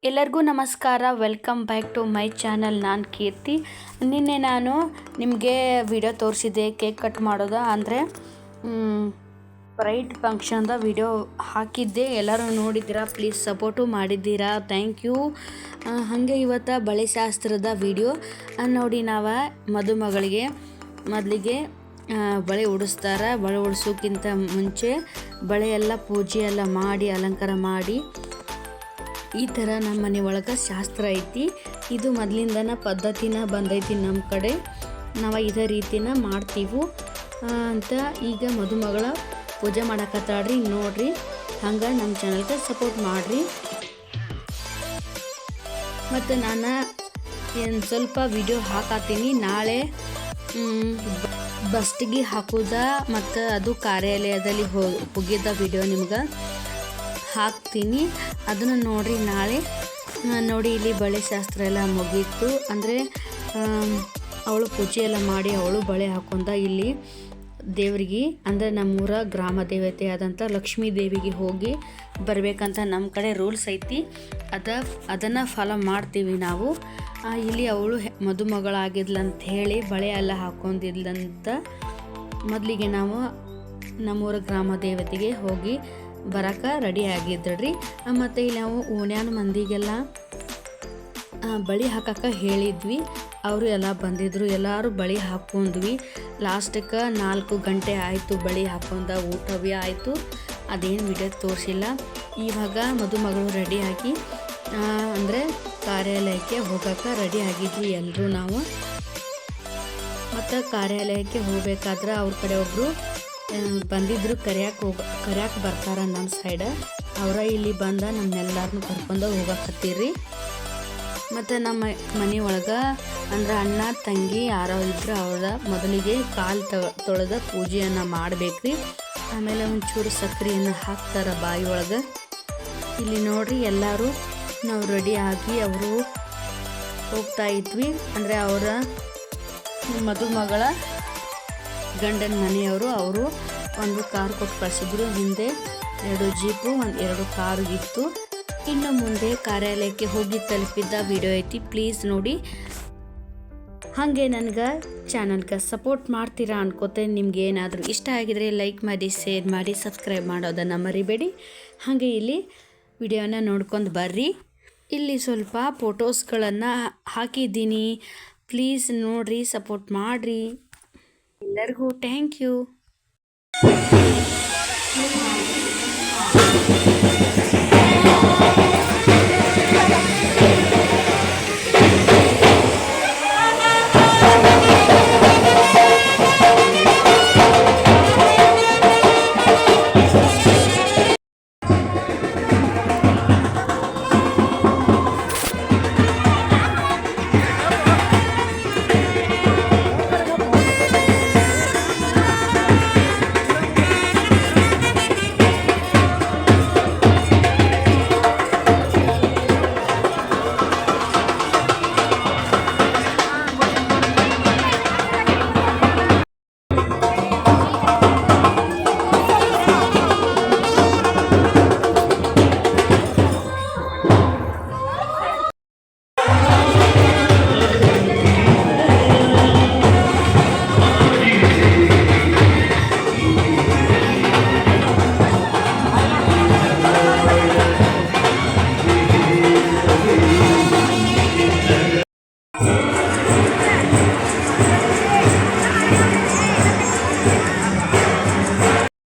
ಎಲ್ಲರಿಗೂ ನಮಸ್ಕಾರ. Welcome back to my channel. ನಾನು ಕೀರ್ತಿ. ನಿನ್ನೆ ನಾನು ನಿಮಗೆ ವಿಡಿಯೋ ತೋರಿಸಿದ್ದೆ ಕೇಕ್ ಕಟ್ ಮಾಡೋದು, ಅಂದರೆ ಪ್ರೈಡ್ ಫಂಕ್ಷನ್ದ ವಿಡಿಯೋ ಹಾಕಿದ್ದೆ. ಎಲ್ಲರೂ ನೋಡಿದ್ದೀರಾ, ಪ್ಲೀಸ್ ಸಪೋರ್ಟು ಮಾಡಿದ್ದೀರಾ, ಥ್ಯಾಂಕ್ ಯು. ಹಾಗೆ ಇವತ್ತು ಬಳೆ ಶಾಸ್ತ್ರದ ವಿಡಿಯೋ ನೋಡಿ. ನಾವು ಮದುಮಗಳಿಗೆ ಮೊದಲಿಗೆ ಬಳೆ ಉಡಿಸ್ತಾರೆ. ಬಳೆ ಉಡಿಸೋಕ್ಕಿಂತ ಮುಂಚೆ ಬಳೆ ಎಲ್ಲ ಪೂಜೆ ಎಲ್ಲ ಮಾಡಿ ಅಲಂಕಾರ ಮಾಡಿ ಈ ಥರ ನಮ್ಮ ಮನೆ ಒಳಗೆ ಶಾಸ್ತ್ರ ಐತಿ. ಇದು ಮೊದಲಿಂದನ ಪದ್ಧತಿನ ಬಂದೈತಿ. ನಮ್ಮ ಕಡೆ ನಾವು ಇದೇ ರೀತಿನ ಮಾಡ್ತೀವಿ ಅಂತ. ಈಗ ಮದುಮಗಳ ಪೂಜೆ ಮಾಡಕತ್ತಾಳ್ರಿ, ನೋಡ್ರಿ. ಹಂಗೆ ನಮ್ಮ ಚಾನಲ್ಗೆ ಸಪೋರ್ಟ್ ಮಾಡಿರಿ. ಮತ್ತು ನಾನು ಸ್ವಲ್ಪ ವಿಡಿಯೋ ಹಾಕತ್ತೀನಿ. ನಾಳೆ ಬಸ್ಟಿಗೆ ಹಾಕೋದ ಮತ್ತು ಅದು ಕಾರ್ಯಾಲಯದಲ್ಲಿ ಹೋಗಿದ್ದ ವಿಡಿಯೋ ನಿಮ್ಗೆ ಹಾಕ್ತೀನಿ, ಅದನ್ನು ನೋಡಿರಿ ನಾಳೆ. ನೋಡಿ, ಇಲ್ಲಿ ಬಳೆ ಶಾಸ್ತ್ರ ಎಲ್ಲ ಮುಗೀತು. ಅಂದರೆ ಅವಳು ಪೂಜೆ ಎಲ್ಲ ಮಾಡಿ ಅವಳು ಬಳೆ ಹಾಕೊಂಡ ಇಲ್ಲಿ ದೇವರಿಗೆ, ಅಂದರೆ ನಮ್ಮೂರ ಗ್ರಾಮ ದೇವತೆ ಆದಂಥ ಲಕ್ಷ್ಮೀ ದೇವಿಗೆ ಹೋಗಿ ಬರಬೇಕಂತ ನಮ್ಮ ಕಡೆ ರೂಲ್ಸ್ ಐತಿ. ಅದನ್ನು ಫಾಲೋ ಮಾಡ್ತೀವಿ ನಾವು. ಇಲ್ಲಿ ಅವಳು ಮದುಮಗಳಾಗಿದ್ಲಂತ ಹೇಳಿ ಬಳೆ ಎಲ್ಲ ಹಾಕೊಂಡಿದ್ಲಂತ ಮೊದಲಿಗೆ ನಾವು ನಮ್ಮೂರ ಗ್ರಾಮ ದೇವತೆಗೆ ಹೋಗಿ ಬರೋಕೆ ರೆಡಿ ಆಗಿದ್ರಿ. ಮತ್ತು ಇಲ್ಲಿ ನಾವು ಓಣ್ಯಾನ ಮಂದಿಗೆಲ್ಲ ಬಳೆ ಹಾಕಕ್ಕೆ ಹೇಳಿದ್ವಿ. ಅವರು ಎಲ್ಲ ಬಂದಿದ್ದರು, ಎಲ್ಲರೂ ಬಳೆ ಹಾಕ್ಕೊಂಡ್ವಿ. ಲಾಸ್ಟಕ್ಕೆ 4 ಗಂಟೆ ಆಯಿತು ಬಳೆ ಹಾಕೊಂಡ, ಊಟವೇ ಆಯಿತು. ಅದೇನು ವಿಡಿಯೋ ತೋರಿಸಿಲ್ಲ. ಇವಾಗ ಮದುಮಗಳು ರೆಡಿಯಾಗಿ ಅಂದರೆ ಕಾರ್ಯಾಲಯಕ್ಕೆ ಹೋಗೋಕೆ ರೆಡಿ ಆಗಿದ್ವಿ ಎಲ್ಲರೂ ನಾವು. ಮತ್ತು ಕಾರ್ಯಾಲಯಕ್ಕೆ ಹೋಗಬೇಕಾದ್ರೆ ಅವ್ರ ಕಡೆ ಒಬ್ಬರು ಬಂದಿದ್ರು, ಕರ್ಯಾಕೆ ಬರ್ತಾರ ನಮ್ಮ ಸೈಡ. ಅವರ ಇಲ್ಲಿ ಬಂದ ನಮ್ಮನ್ನೆಲ್ಲರನ್ನೂ ಕರ್ಕೊಂಡು ಹೋಗಕತ್ತೀರಿ. ಮತ್ತು ನಮ್ಮ ಮನೆ ಒಳಗೆ ಅಂದ್ರೆ ಅಣ್ಣ ತಂಗಿ ಯಾರೋ ಇದ್ರೆ ಅವರ ಮೊದಲಿಗೆ ಕಾಲು ತೊಳೆದ ಪೂಜೆಯನ್ನು ಮಾಡಬೇಕ್ರಿ. ಆಮೇಲೆ ಒಂಚೂರು ಸಕ್ಕರೆಯನ್ನು ಹಾಕ್ತಾರೆ ಬಾಯಿ ಒಳಗೆ. ಇಲ್ಲಿ ನೋಡ್ರಿ, ಎಲ್ಲರೂ ನಾವು ರೆಡಿ ಆಗಿ ಅವರು ಹೋಗ್ತಾ ಇದ್ವಿ. ಅಂದರೆ ಅವರ ಮದುಮಗಳ ಗಂಡನ ಮನೆಯವರು ಅವರು ಒಂದು ಕಾರ್ ಕೊಟ್ಟು ಕಳಿಸಿದ್ರು. ಹಿಂದೆ 2 ಜೀಪು, 2 ಕಾರು ಇತ್ತು. ಇನ್ನು ಮುಂದೆ ಕಾರ್ಯಾಲಯಕ್ಕೆ ಹೋಗಿ ತಲುಪಿದ್ದ ವಿಡಿಯೋ ಐತಿ, ಪ್ಲೀಸ್ ನೋಡಿ. ಹಾಗೆ ನನಗೆ ಚಾನಲ್ಗೆ ಸಪೋರ್ಟ್ ಮಾಡ್ತೀರಾ ಅನ್ಕೋತೇನೆ. ನಿಮ್ಗೆ ಏನಾದರೂ ಇಷ್ಟ ಆಗಿದರೆ ಲೈಕ್ ಮಾಡಿ, ಶೇರ್ ಮಾಡಿ, ಸಬ್ಸ್ಕ್ರೈಬ್ ಮಾಡೋದನ್ನು ಮರಿಬೇಡಿ. ಹಾಗೆ ಇಲ್ಲಿ ವಿಡಿಯೋನ ನೋಡ್ಕೊಂಡು ಬರ್ರಿ. ಇಲ್ಲಿ ಸ್ವಲ್ಪ ಫೋಟೋಸ್ಗಳನ್ನು ಹಾಕಿದ್ದೀನಿ, ಪ್ಲೀಸ್ ನೋಡಿರಿ, ಸಪೋರ್ಟ್ ಮಾಡಿರಿ. ಎಲ್ಲರಿಗೂ ಥ್ಯಾಂಕ್ ಯು.